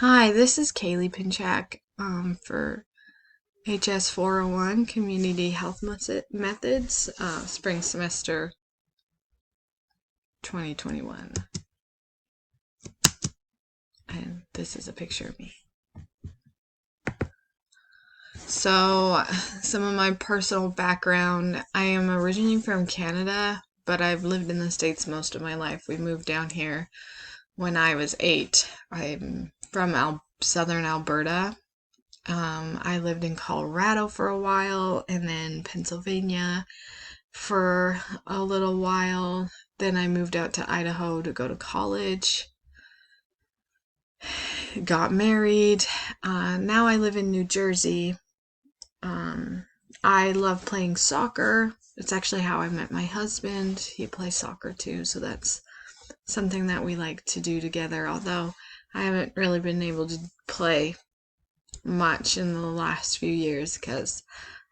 Hi, this is Kaylee Pinchak for HS 401 Community Health Methods, spring semester 2021. And this is a picture of me. So, some of my personal background, I am originally from Canada, but I've lived in the States most of my life. We moved down here when I was 8. I'm from southern Alberta. I lived in Colorado for a while and then Pennsylvania for a little while. Then I moved out to Idaho to go to college, got married. Now I live in New Jersey. Um, I love playing soccer. It's actually how I met my husband. He plays soccer too, so that's something that we like to do together, although I haven't really been able to play much in the last few years because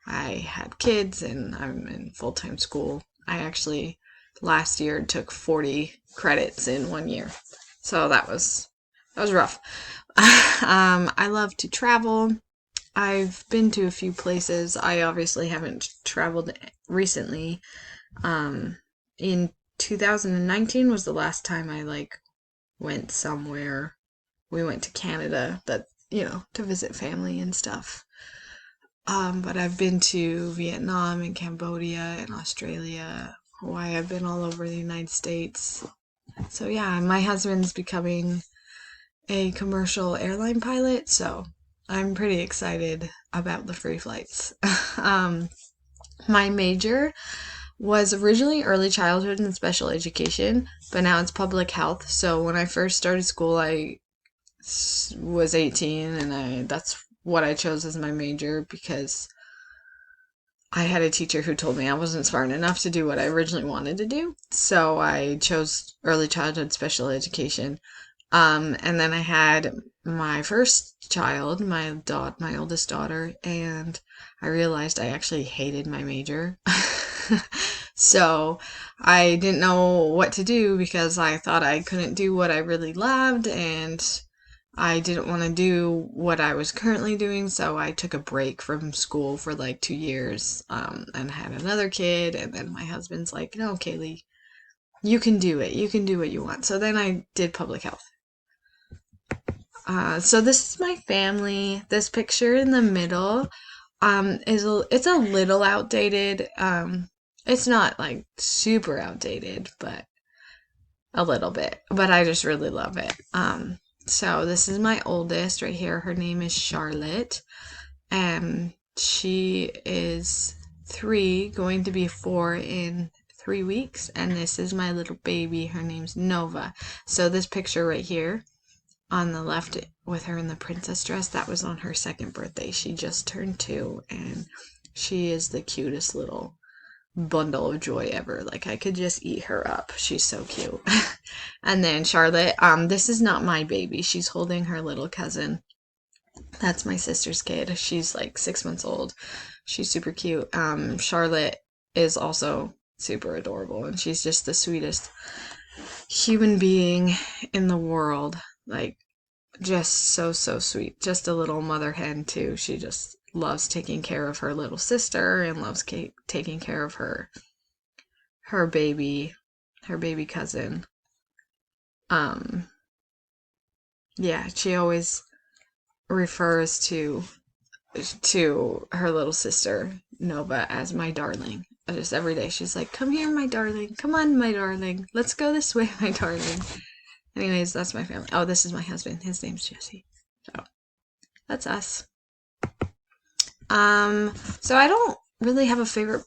I had kids and I'm in full-time school. I actually last year took 40 credits in 1 year. So that was rough. I love to travel. I've been to a few places. I obviously haven't traveled recently. In 2019 was the last time I went somewhere. We went to Canada to visit family and stuff. But I've been to Vietnam and Cambodia and Australia, Hawaii. I've been all over the United States. So yeah, my husband's becoming a commercial airline pilot, so I'm pretty excited about the free flights. um, my major was originally early childhood and special education, but now it's public health. So when I first started school, I was 18 and that's what I chose as my major because I had a teacher who told me I wasn't smart enough to do what I originally wanted to do. So I chose early childhood special education. And then I had my first child, my oldest daughter, and I realized I actually hated my major. So I didn't know what to do because I thought I couldn't do what I really loved, and I didn't want to do what I was currently doing, so I took a break from school for like 2 years, and had another kid. And then my husband's like, "No, Kaylee, you can do it. You can do what you want." So then I did public health. So this is my family. This picture in the middle, it's a little outdated. It's not like super outdated, but a little bit. But I just really love it. So this is my oldest right here. Her name is Charlotte. She is 3, going to be 4 in 3 weeks. And this is my little baby. Her name's Nova. So this picture right here on the left with her in the princess dress, that was on her second birthday. She just turned 2, and she is the cutest little bundle of joy ever. Like, I could just eat her up. She's so cute. And then Charlotte, this is not my baby. She's holding her little cousin. That's my sister's kid. She's like 6 months old. She's super cute. Charlotte is also super adorable, and she's just the sweetest human being in the world. Like, just so sweet. Just a little mother hen too. She just loves taking care of her little sister and loves taking care of her baby, her baby cousin. Um, yeah, she always refers to her little sister Nova as my darling. Just every day she's like, "Come here, my darling. Come on, my darling. Let's go this way, my darling." Anyways, that's my family. Oh, this is my husband. His name's Jesse. So that's us. So I don't really have a favorite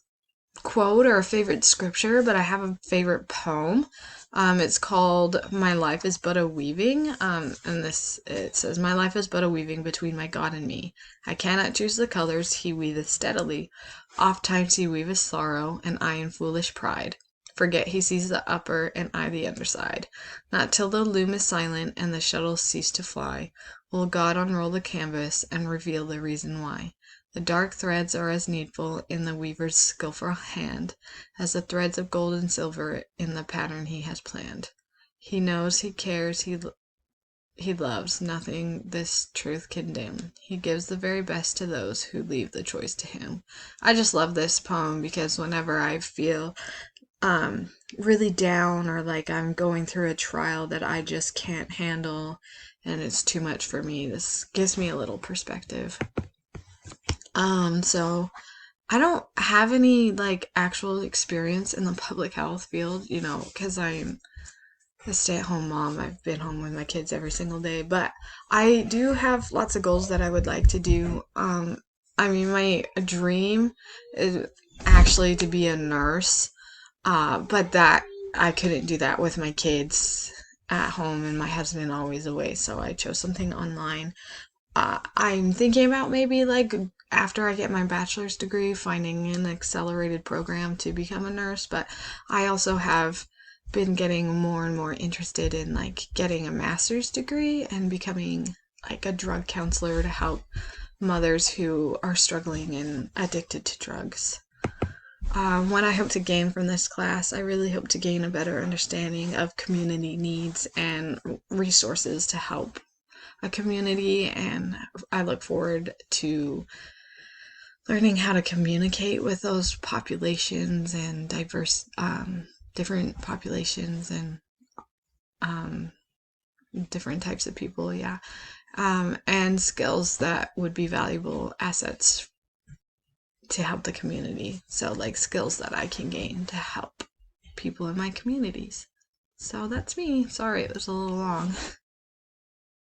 quote or a favorite scripture, but I have a favorite poem. It's called "My Life is But a Weaving." And it says, "My life is but a weaving between my God and me. I cannot choose the colors he weaveth steadily. Oft times he weaveth sorrow, and I in foolish pride forget he sees the upper and I the underside. Not till the loom is silent and the shuttles cease to fly will God unroll the canvas and reveal the reason why. The dark threads are as needful in the weaver's skillful hand as the threads of gold and silver in the pattern he has planned. He knows, he cares, he loves, nothing this truth can dim. He gives the very best to those who leave the choice to him. I just love this poem because whenever I feel really down or like I'm going through a trial that I just can't handle and it's too much for me, this gives me a little perspective. So I don't have any like actual experience in the public health field, because I'm a stay-at-home mom. I've been home with my kids every single day, but I do have lots of goals that I would like to do. I mean, my dream is actually to be a nurse, but that I couldn't do that with my kids at home and my husband always away, so I chose something online. I'm thinking about maybe like after I get my bachelor's degree, finding an accelerated program to become a nurse. But I also have been getting more and more interested in like getting a master's degree and becoming like a drug counselor to help mothers who are struggling and addicted to drugs. What I hope to gain from this class, I really hope to gain a better understanding of community needs and resources to help a community, and I look forward to learning how to communicate with those populations and diverse, different populations and um, different types of people, yeah, and skills that would be valuable assets to help the community. So, like skills that I can gain to help people in my communities. So that's me. Sorry, it was a little long.